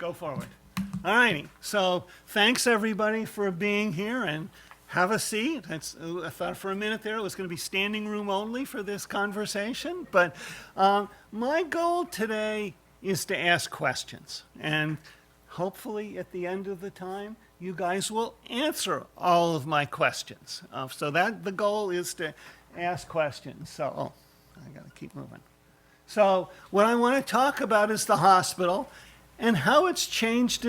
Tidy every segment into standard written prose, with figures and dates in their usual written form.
go forward. All righty. So thanks everybody for being here, and have a seat. I thought for a minute there it was going to be standing room only for this conversation, but my goal today is to ask questions, and hopefully at the end of the time you guys will answer all of my questions. So that the goal is to ask questions. So I got to keep moving. So what I want to talk about is the hospital and how it's changed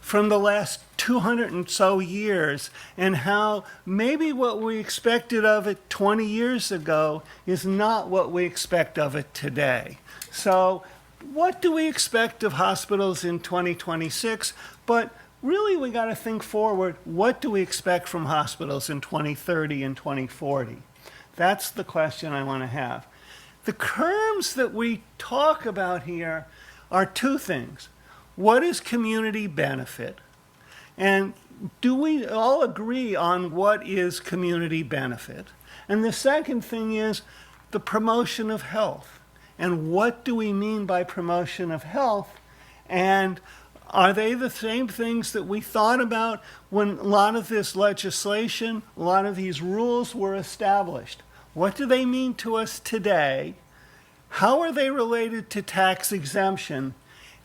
from the last 200 and so years, and how maybe what we expected of it 20 years ago is not what we expect of it today. So what do we expect of hospitals in 2026? But really we got to think forward, what do we expect from hospitals in 2030 and 2040? That's the question I want to have. The terms that we talk about here are two things. What is community benefit? And do we all agree on what is community benefit? And the second thing is the promotion of health. And what do we mean by promotion of health? And are they the same things that we thought about when a lot of this legislation, a lot of these rules were established? What do they mean to us today? How are they related to tax exemption?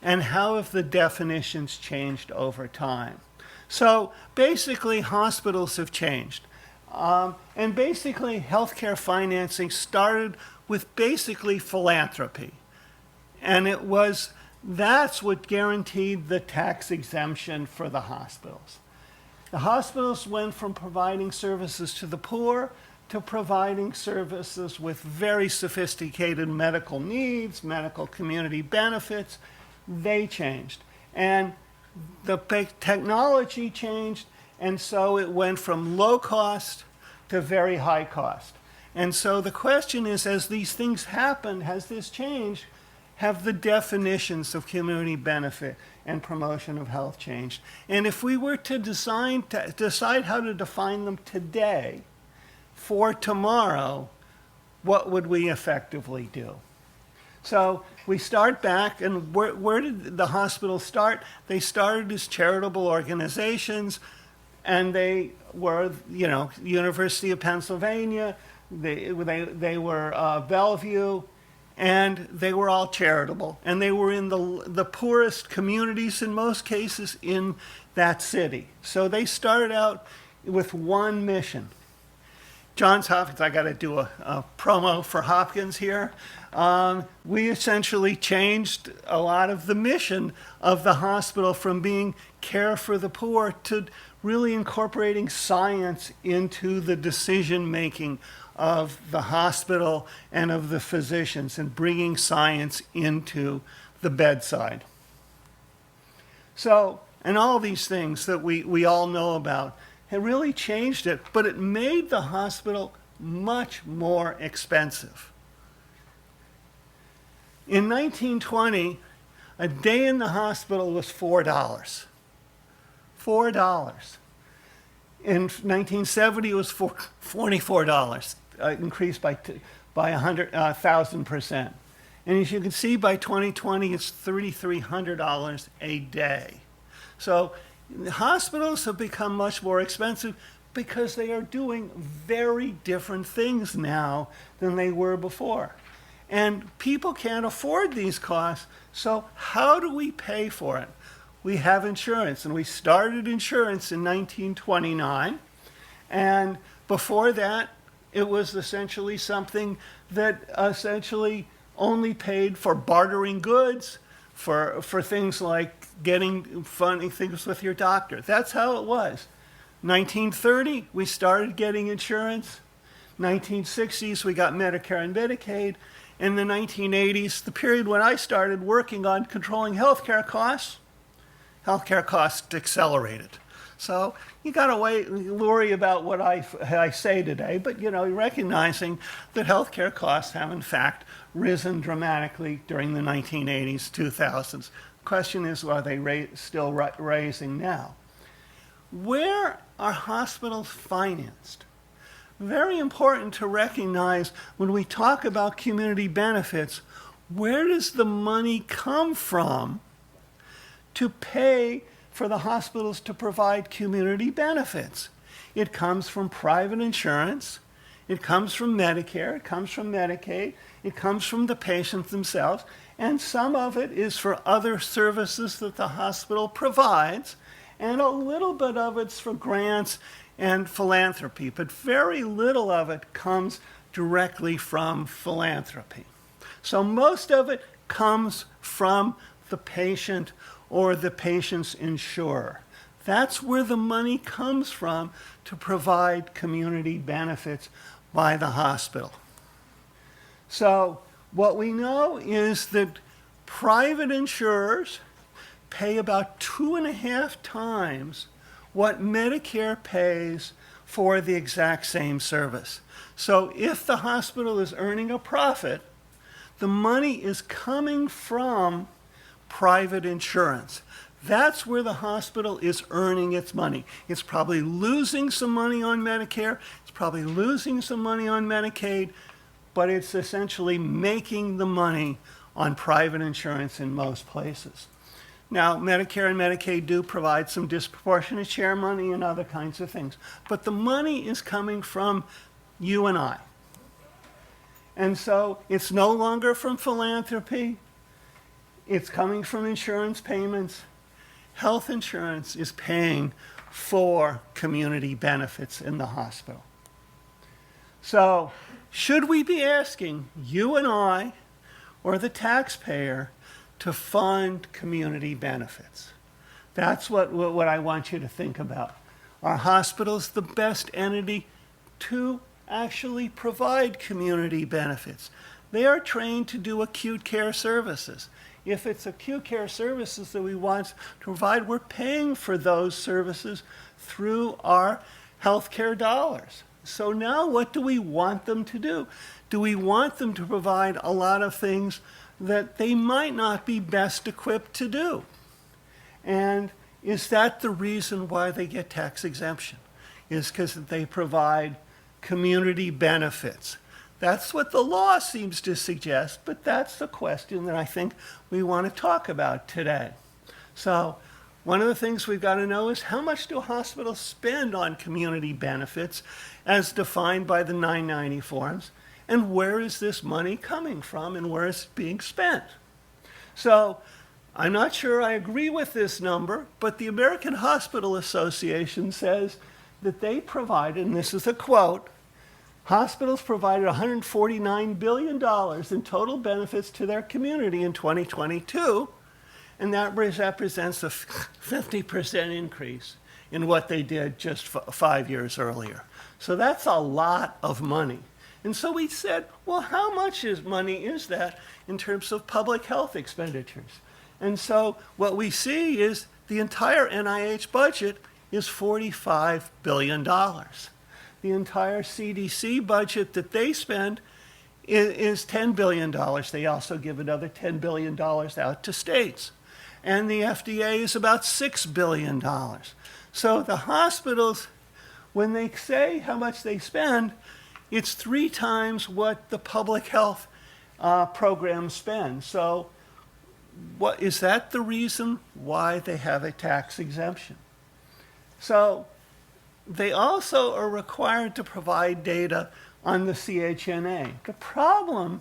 And how have the definitions changed over time? So basically, hospitals have changed. And basically, healthcare financing started with basically philanthropy. And that's what guaranteed the tax exemption for the hospitals. The hospitals went from providing services to the poor to providing services with very sophisticated medical needs, medical community benefits. They changed. And the technology changed, and so it went from low cost to very high cost. And so the question is, as these things happen, has this changed? Have the definitions of community benefit and promotion of health changed? And if we were to decide how to define them today for tomorrow, what would we effectively do? So we start back, and where did the hospitals start? They started as charitable organizations, and they were, University of Pennsylvania, they were Bellevue, and they were all charitable. And they were in the poorest communities in most cases in that city. So they started out with one mission. Johns Hopkins, I got to do a promo for Hopkins here. We essentially changed a lot of the mission of the hospital from being care for the poor to really incorporating science into the decision-making of the hospital and of the physicians, and bringing science into the bedside. So, and all these things that we all know about, it really changed it, but it made the hospital much more expensive. In 1920, a day in the hospital was $4. $4. In 1970, it was $44, increased by 1,000%. And as you can see, by 2020, it's $3,300 a day. So hospitals have become much more expensive because they are doing very different things now than they were before. And people can't afford these costs, so how do we pay for it? We have insurance, and we started insurance in 1929. And before that, it was essentially something that essentially only paid for bartering goods, for things like getting funny things with your doctor. That's how it was. 1930, we started getting insurance. 1960s, we got Medicare and Medicaid. In the 1980s, the period when I started working on controlling healthcare costs accelerated. So you got to worry about what I say today, but recognizing that healthcare costs have in fact risen dramatically during the 1980s, 2000s. The question is, are they still rising now? Where are hospitals financed? Very important to recognize when we talk about community benefits, where does the money come from to pay for the hospitals to provide community benefits. It comes from private insurance, it comes from Medicare, it comes from Medicaid, it comes from the patients themselves, and some of it is for other services that the hospital provides, and a little bit of it's for grants and philanthropy, but very little of it comes directly from philanthropy. So most of it comes from the patient or the patient's insurer. That's where the money comes from to provide community benefits by the hospital. So what we know is that private insurers pay about 2.5 times what Medicare pays for the exact same service. So if the hospital is earning a profit, the money is coming from private insurance. That's where the hospital is earning its money. It's probably losing some money on Medicare, it's probably losing some money on Medicaid, but it's essentially making the money on private insurance in most places. Now, Medicare and Medicaid do provide some disproportionate share money and other kinds of things, but the money is coming from you and I. And so it's no longer from philanthropy, it's coming from insurance payments. Health insurance is paying for community benefits in the hospital. So, should we be asking you and I, or the taxpayer, to fund community benefits? That's what I want you to think about. Are hospitals the best entity to actually provide community benefits? They are trained to do acute care services. If it's acute care services that we want to provide, we're paying for those services through our healthcare dollars. So now what do we want them to do? Do we want them to provide a lot of things that they might not be best equipped to do? And is that the reason why they get tax exemption? Is because they provide community benefits? That's what the law seems to suggest, but that's the question that I think we want to talk about today. So one of the things we've got to know is how much do hospitals spend on community benefits as defined by the 990 forms, and where is this money coming from and where is it being spent? So I'm not sure I agree with this number, but the American Hospital Association says that they provided, and this is a quote, hospitals provided $149 billion in total benefits to their community in 2022, and that represents a 50% increase in what they did just 5 years earlier. So that's a lot of money. And so we said, well, how much money is that in terms of public health expenditures? And so what we see is the entire NIH budget is $45 billion. The entire CDC budget that they spend is $10 billion. They also give another $10 billion out to states. And the FDA is about $6 billion. So the hospitals, when they say how much they spend, it's 3 times what the public health programs spend. So is that the reason why they have a tax exemption? So they also are required to provide data on the CHNA. The problem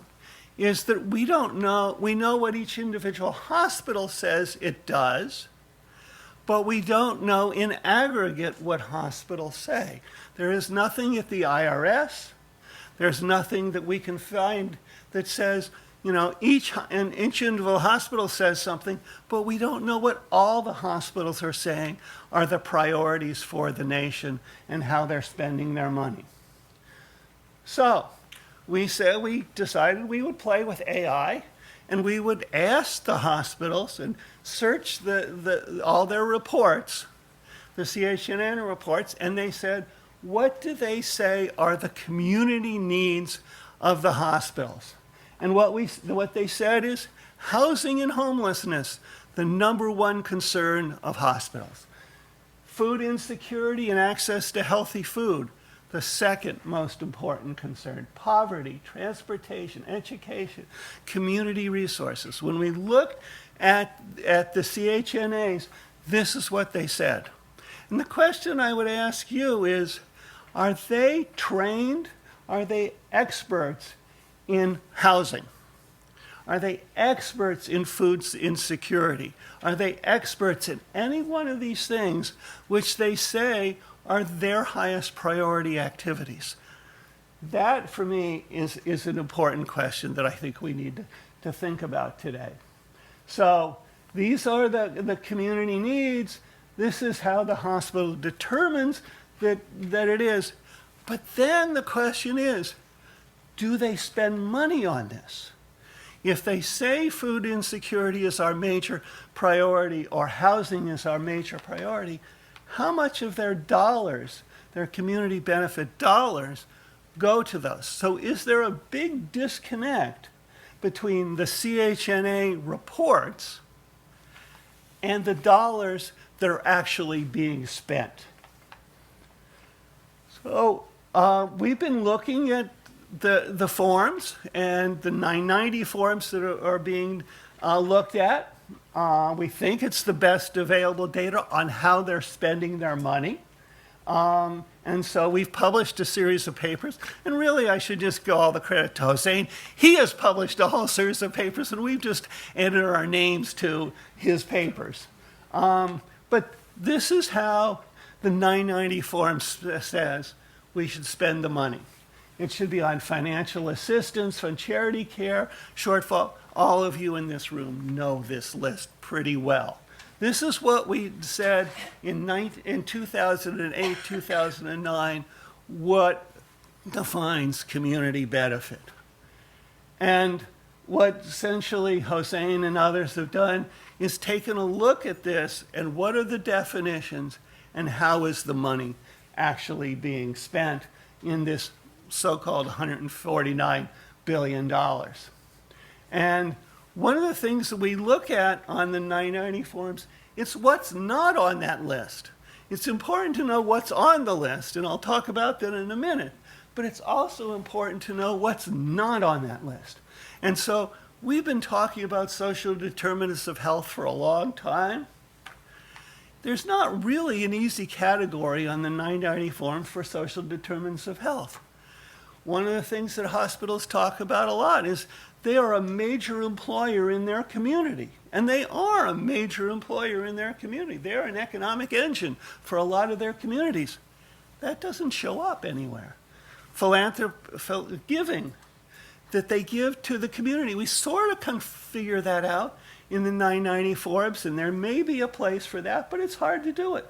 is that we don't know. We know what each individual hospital says it does, but we don't know in aggregate what hospitals say. There is nothing at the IRS. There's nothing that we can find that says, each individual hospital says something, but we don't know what all the hospitals are saying are the priorities for the nation and how they're spending their money. So we decided we would play with AI, and we would ask the hospitals and search all their reports, the CHNN reports, and they said, what do they say are the community needs of the hospitals? And what they said is housing and homelessness, the #1 concern of hospitals. Food insecurity and access to healthy food, the second most important concern. Poverty, transportation, education, community resources. When we looked at the CHNAs, this is what they said. And the question I would ask you is, are they trained? Are they experts in housing? Are they experts in food insecurity? Are they experts in any one of these things which they say are their highest priority activities? That, for me, is an important question that I think we need to think about today. So these are the community needs. This is how the hospital determines that it is. But then the question is, do they spend money on this? If they say food insecurity is our major priority or housing is our major priority, how much of their dollars, their community benefit dollars, go to those? So is there a big disconnect between the CHNA reports and the dollars that are actually being spent? So we've been looking at the forms and the 990 forms that are being looked at. We think it's the best available data on how they're spending their money. And so we've published a series of papers. And really, I should just give all the credit to Hossein. He has published a whole series of papers, and we've just added our names to his papers. But this is how the 990 form says we should spend the money. It should be on financial assistance, on charity care, shortfall. All of you in this room know this list pretty well. This is what we said in 2008, 2009, what defines community benefit. And what essentially Hossein and others have done is taken a look at this and what are the definitions and how is the money actually being spent in this so-called $149 billion. And one of the things that we look at on the 990 forms, it's what's not on that list. It's important to know what's on the list, and I'll talk about that in a minute. But it's also important to know what's not on that list. And so we've been talking about social determinants of health for a long time. There's not really an easy category on the 990 form for social determinants of health. One of the things that hospitals talk about a lot is they are a major employer in their community. And they are a major employer in their community. They're an economic engine for a lot of their communities. That doesn't show up anywhere. Giving that they give to the community, we sort of can figure that out in the 990 forms, and there may be a place for that, but it's hard to do it.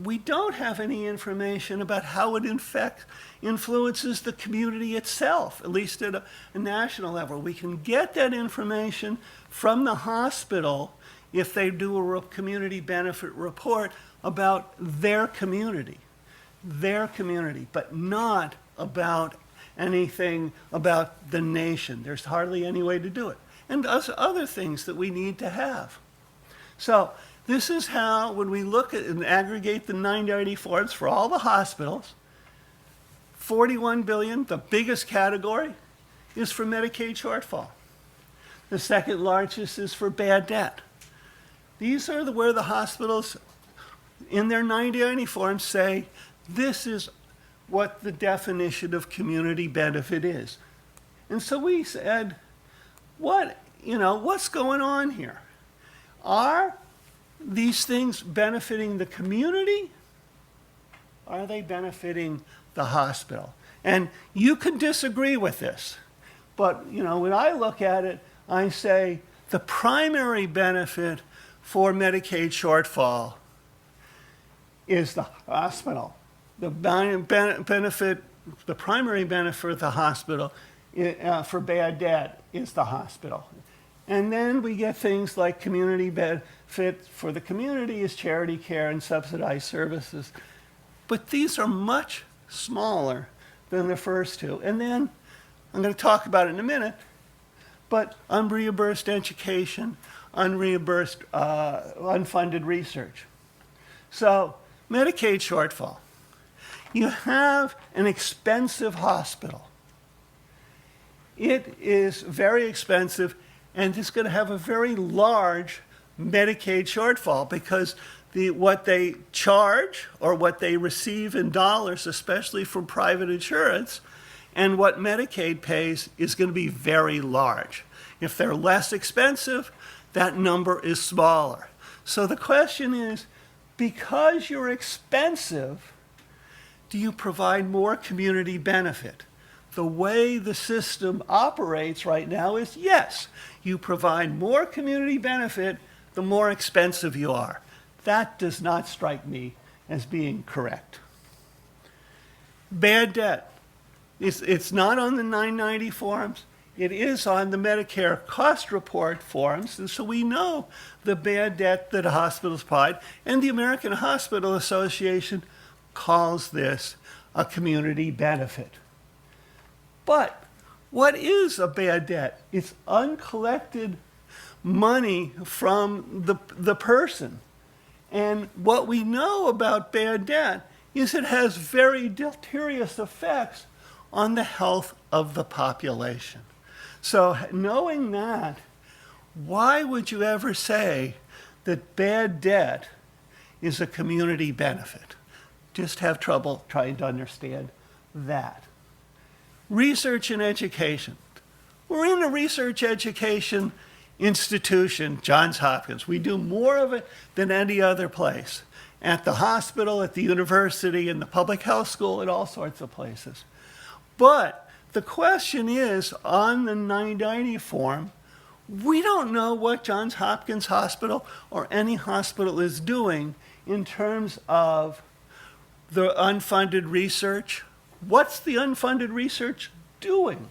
We don't have any information about how it influences the community itself, at least at a national level. We can get that information from the hospital if they do a community benefit report about their community, but not about anything about the nation. There's hardly any way to do it. And other things that we need to have. So this is how, when we look at and aggregate the 990 forms for all the hospitals, 41 billion, the biggest category, is for Medicaid shortfall. The second largest is for bad debt. These are where the hospitals, in their 990 forms, say, this is what the definition of community benefit is. And so we said, what's going on here? Are these things benefiting the community? Are they benefiting the hospital? And you can disagree with this, but when I look at it, I say the primary benefit for Medicaid shortfall is the hospital. The primary benefit of the hospital for bad debt is the hospital. And then we get things like community benefit for the community is charity care and subsidized services. But these are much smaller than the first two. And then, I'm going to talk about it in a minute, but unreimbursed education, unreimbursed unfunded research. So, Medicaid shortfall. You have an expensive hospital. It is very expensive, and it's going to have a very large Medicaid shortfall because what they charge or what they receive in dollars, especially from private insurance, and what Medicaid pays is going to be very large. If they're less expensive, that number is smaller. So the question is, because you're expensive, do you provide more community benefit? The way the system operates right now is yes, you provide more community benefit the more expensive you are. That does not strike me as being correct. Bad debt. It's not on the 990 forms. It is on the Medicare cost report forms, and so we know the bad debt that hospitals provide, and the American Hospital Association calls this a community benefit. But what is a bad debt? It's uncollected money from the person. And what we know about bad debt is it has very deleterious effects on the health of the population. So knowing that, why would you ever say that bad debt is a community benefit? Just have trouble trying to understand that. Research and education. We're in a research education institution, Johns Hopkins. We do more of it than any other place. At the hospital, at the university, in the public health school, at all sorts of places. But the question is, on the 990 form, we don't know what Johns Hopkins Hospital or any hospital is doing in terms of the unfunded research. What's the unfunded research doing?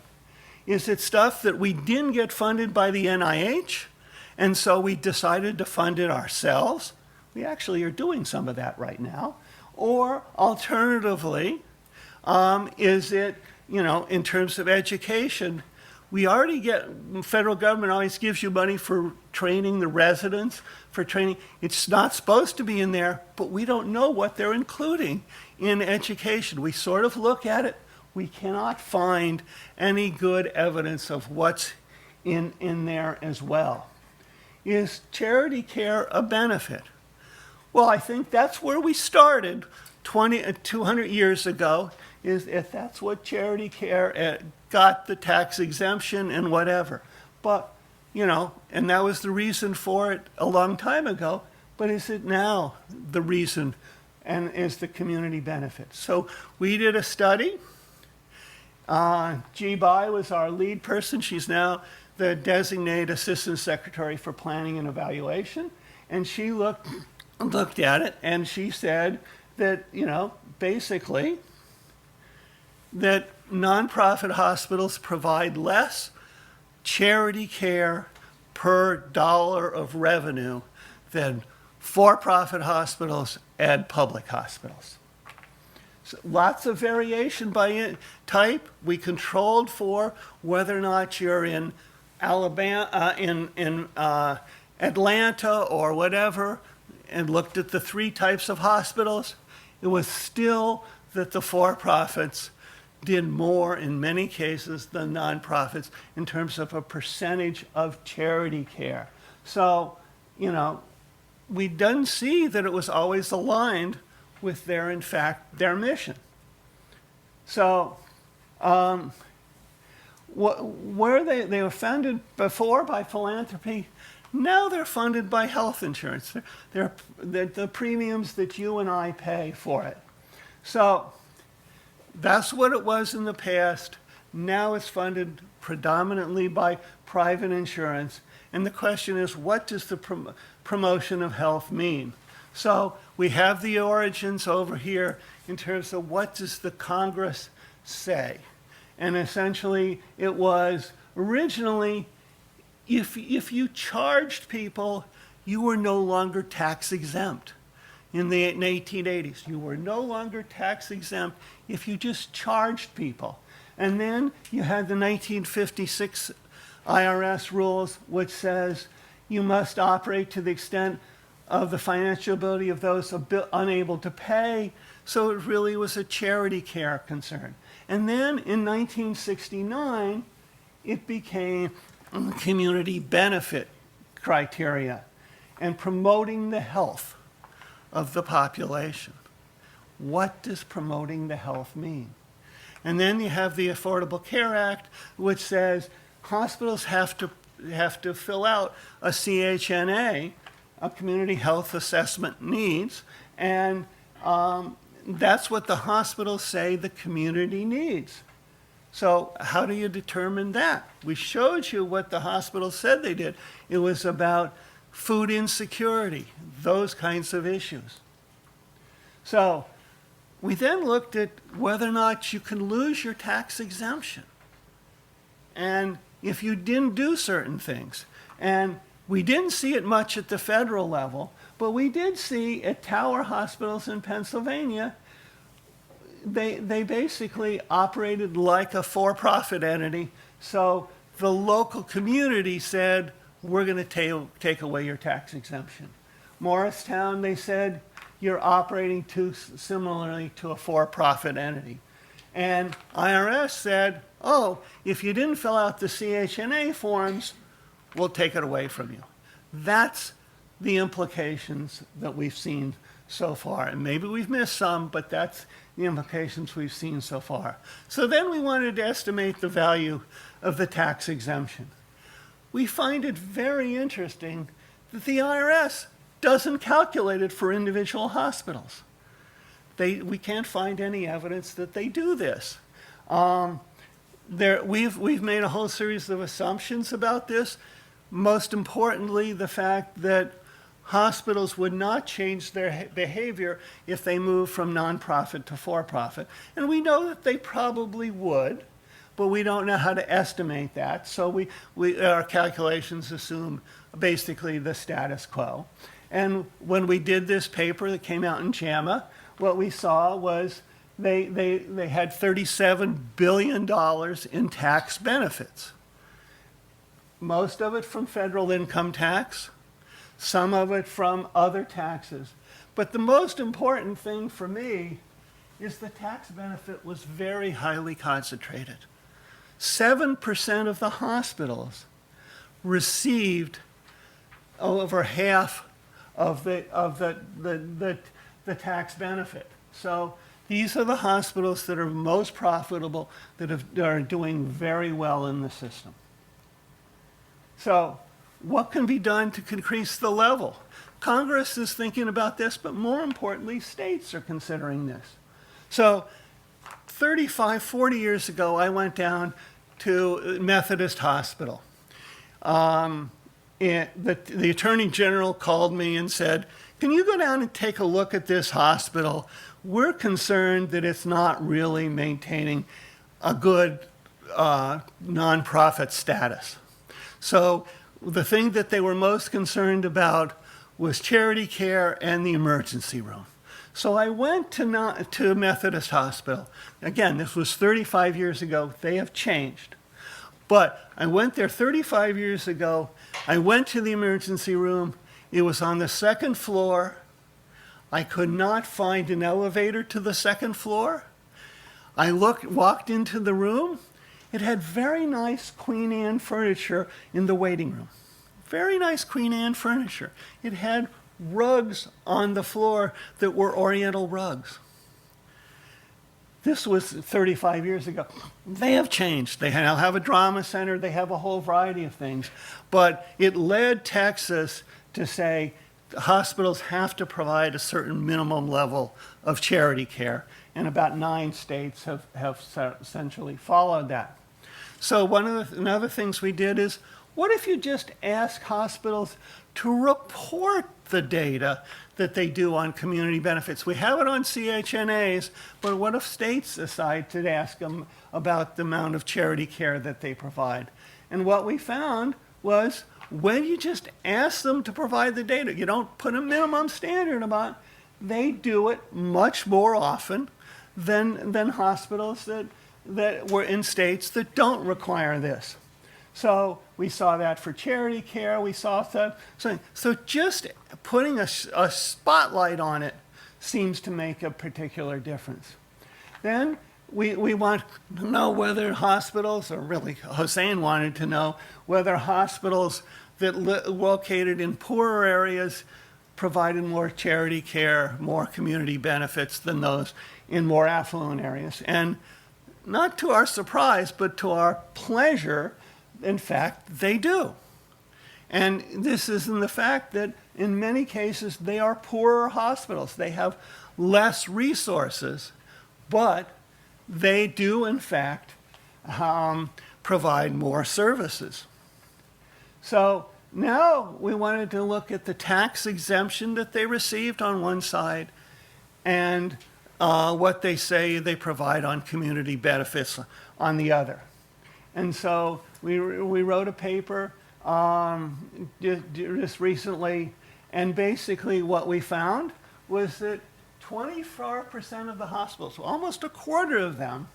Is it stuff that we didn't get funded by the NIH, and so we decided to fund it ourselves? We actually are doing some of that right now. Or alternatively, is it, in terms of education, we already get, federal government always gives you money for training the residents, for training. It's not supposed to be in there, but we don't know what they're including in education. We sort of look at it. We cannot find any good evidence of what's in there as well. Is charity care a benefit? Well, I think that's where we started 200 years ago, is if that's what charity care got the tax exemption and whatever. But, and that was the reason for it a long time ago, but is it now the reason and is the community benefit? So we did a study. G. Bai was our lead person. She's now the designated Assistant Secretary for Planning and Evaluation. And she looked at it and she said that, basically, that nonprofit hospitals provide less charity care per dollar of revenue than for-profit hospitals and public hospitals. So lots of variation by type. We controlled for whether or not you're in Alabama, in Atlanta or whatever, and looked at the three types of hospitals. It was still that the for-profits did more in many cases than nonprofits in terms of a percentage of charity care. So, we didn't see that it was always aligned with their mission. So, where they were funded before by philanthropy, now they're funded by health insurance. They're the premiums that you and I pay for it. So that's what it was in the past. Now it's funded predominantly by private insurance. And the question is, what does the promotion of health mean? So we have the origins over here in terms of what does the Congress say. And essentially it was originally, if you charged people, you were no longer tax exempt. In the 1880s, you were no longer tax exempt if you just charged people. And then you had the 1956 IRS rules, which says you must operate to the extent of the financial ability of those unable to pay. So it really was a charity care concern. And then in 1969, it became community benefit criteria and promoting the health of the population. What does promoting the health mean? And then you have the Affordable Care Act, which says hospitals have to fill out a CHNA, a Community Health Assessment Needs, and that's what the hospitals say the community needs. So how do you determine that? We showed you what the hospitals said they did. It was about food insecurity, those kinds of issues. So we then looked at whether or not you can lose your tax exemption. And if you didn't do certain things. And we didn't see it much at the federal level, but we did see at Tower Hospitals in Pennsylvania, they basically operated like a for-profit entity. So the local community said, we're going to take away your tax exemption. Morristown, they said, you're operating too similarly to a for-profit entity. And IRS said, oh, if you didn't fill out the CHNA forms, we'll take it away from you. That's the implications that we've seen so far. And maybe we've missed some, but that's the implications we've seen so far. So then we wanted to estimate the value of the tax exemption. We find it very interesting that the IRS doesn't calculate it for individual hospitals. We can't find any evidence that they do this. We've made a whole series of assumptions about this. Most importantly, the fact that hospitals would not change their behavior if they move from nonprofit to for-profit. And we know that they probably would, but we don't know how to estimate that. So our calculations assume basically the status quo. And when we did this paper that came out in JAMA, what we saw was they had $37 billion in tax benefits. Most of it from federal income tax, some of it from other taxes. But the most important thing for me is the tax benefit was very highly concentrated. 7% of the hospitals received over half of the tax benefit. So these are the hospitals that are most profitable, that are doing very well in the system. So what can be done to increase the level? Congress is thinking about this, but more importantly, states are considering this. So 35, 40 years ago, I went down to Methodist Hospital. The Attorney General called me and said, can you go down and take a look at this hospital? We're concerned that it's not really maintaining a good nonprofit status. So the thing that they were most concerned about was charity care and the emergency room. So I went to Methodist Hospital. Again, this was 35 years ago. They have changed. But I went there 35 years ago. I went to the emergency room. It was on the second floor. I could not find an elevator to the second floor. I walked into the room. It had very nice Queen Anne furniture in the waiting room. Very nice Queen Anne furniture. It had rugs on the floor that were Oriental rugs. This was 35 years ago. They have changed. They now have a drama center. They have a whole variety of things. But it led Texas to say hospitals have to provide a certain minimum level of charity care. And about 9 states have essentially followed that. So another things we did is, what if you just ask hospitals to report the data that they do on community benefits? We have it on CHNAs, but what if states decide to ask them about the amount of charity care that they provide? And what we found was, when you just ask them to provide the data, you don't put a minimum standard about it, they do it much more often than hospitals that were in states that don't require this. So we saw that for charity care. We saw that. So just putting a spotlight on it seems to make a particular difference. Then we want to know whether hospitals, or really Hossein wanted to know whether hospitals that located in poorer areas provided more charity care, more community benefits than those in more affluent areas. And not to our surprise, but to our pleasure, in fact, they do. And this is in the fact that in many cases they are poorer hospitals. They have less resources, but they do, in fact, provide more services. So now we wanted to look at the tax exemption that they received on one side and what they say they provide on community benefits on the other. And so we wrote a paper just recently, and basically what we found was that 24% of the hospitals, almost a quarter of them,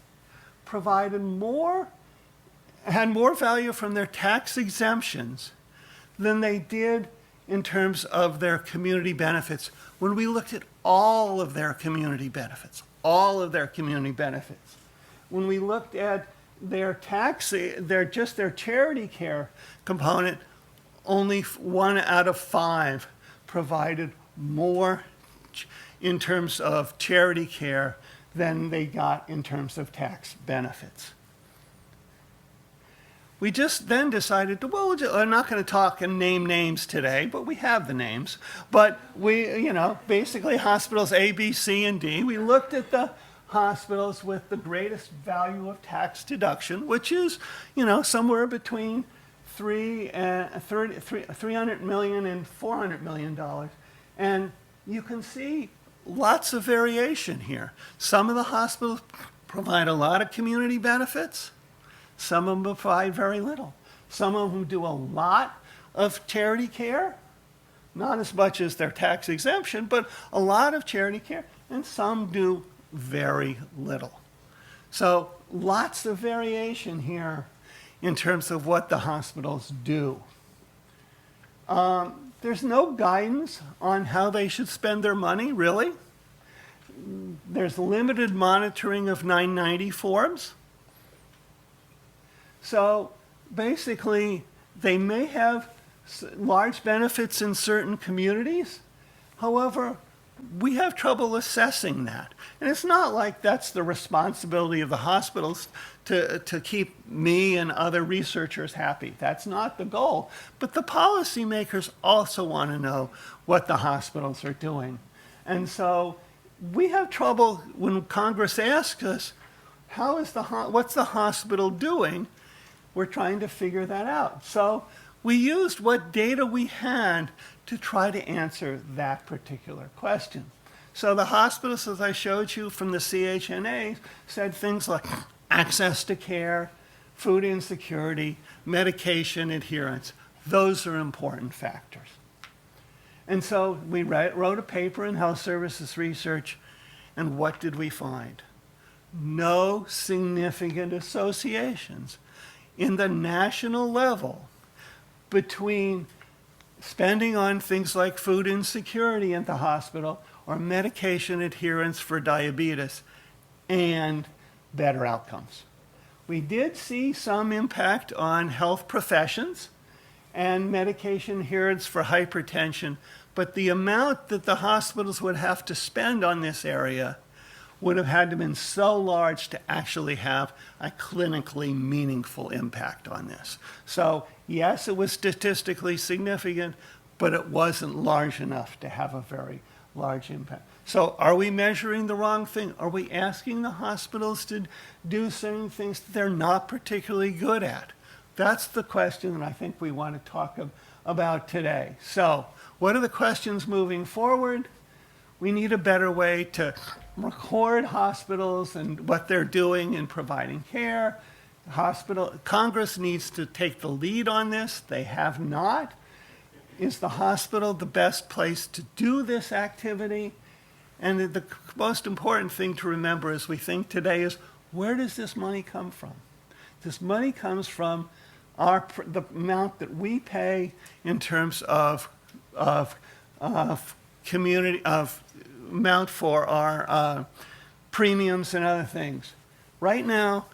had more value from their tax exemptions than they did in terms of their community benefits when we looked at all of their community benefits, When we looked at their charity care component, only 1 out of 5 provided more in terms of charity care than they got in terms of tax benefits. We just then decided I'm not going to talk and name names today, but we have the names. But basically hospitals A, B, C, and D. We looked at the hospitals with the greatest value of tax deduction, which is, somewhere between $300 million and $400 million. And you can see lots of variation here. Some of the hospitals provide a lot of community benefits. Some of them provide very little. Some of them do a lot of charity care, not as much as their tax exemption, but a lot of charity care, and some do very little. So lots of variation here in terms of what the hospitals do. There's no guidance on how they should spend their money, really. There's limited monitoring of 990 forms. So basically, they may have large benefits in certain communities. However, we have trouble assessing that. And it's not like that's the responsibility of the hospitals to keep me and other researchers happy. That's not the goal. But the policymakers also want to know what the hospitals are doing. And so we have trouble when Congress asks us, what's the hospital doing? We're trying to figure that out. So we used what data we had to try to answer that particular question. So the hospitals, as I showed you from the CHNA, said things like access to care, food insecurity, medication adherence. Those are important factors. And so we wrote a paper in Health Services Research, and what did we find? No significant associations in the national level between spending on things like food insecurity at the hospital or medication adherence for diabetes and better outcomes. We did see some impact on health professions and medication adherence for hypertension, but the amount that the hospitals would have to spend on this area would have had to have been so large to actually have a clinically meaningful impact on this. So yes, it was statistically significant, but it wasn't large enough to have a very large impact. So are we measuring the wrong thing? Are we asking the hospitals to do certain things that they're not particularly good at? That's the question that I think we want to talk about today. So what are the questions moving forward? We need a better way to record hospitals and what they're doing in providing care. Congress needs to take the lead on this. They have not. Is the hospital the best place to do this activity? And the most important thing to remember as we think today is, where does this money come from? This money comes from the amount that we pay in terms of amount for our premiums and other things. Right now,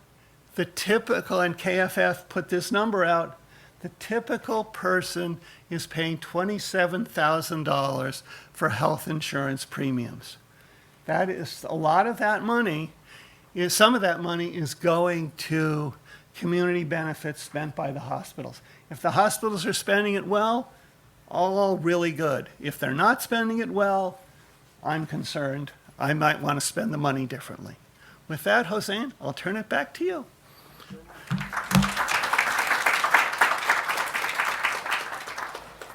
the typical, and KFF put this number out, the typical person is paying $27,000 for health insurance premiums. That is, a lot of that money is, some of that money is going to community benefits spent by the hospitals. If the hospitals are spending it well, all really good. If they're not spending it well, I'm concerned. I might want to spend the money differently. With that, Hosein, I'll turn it back to you.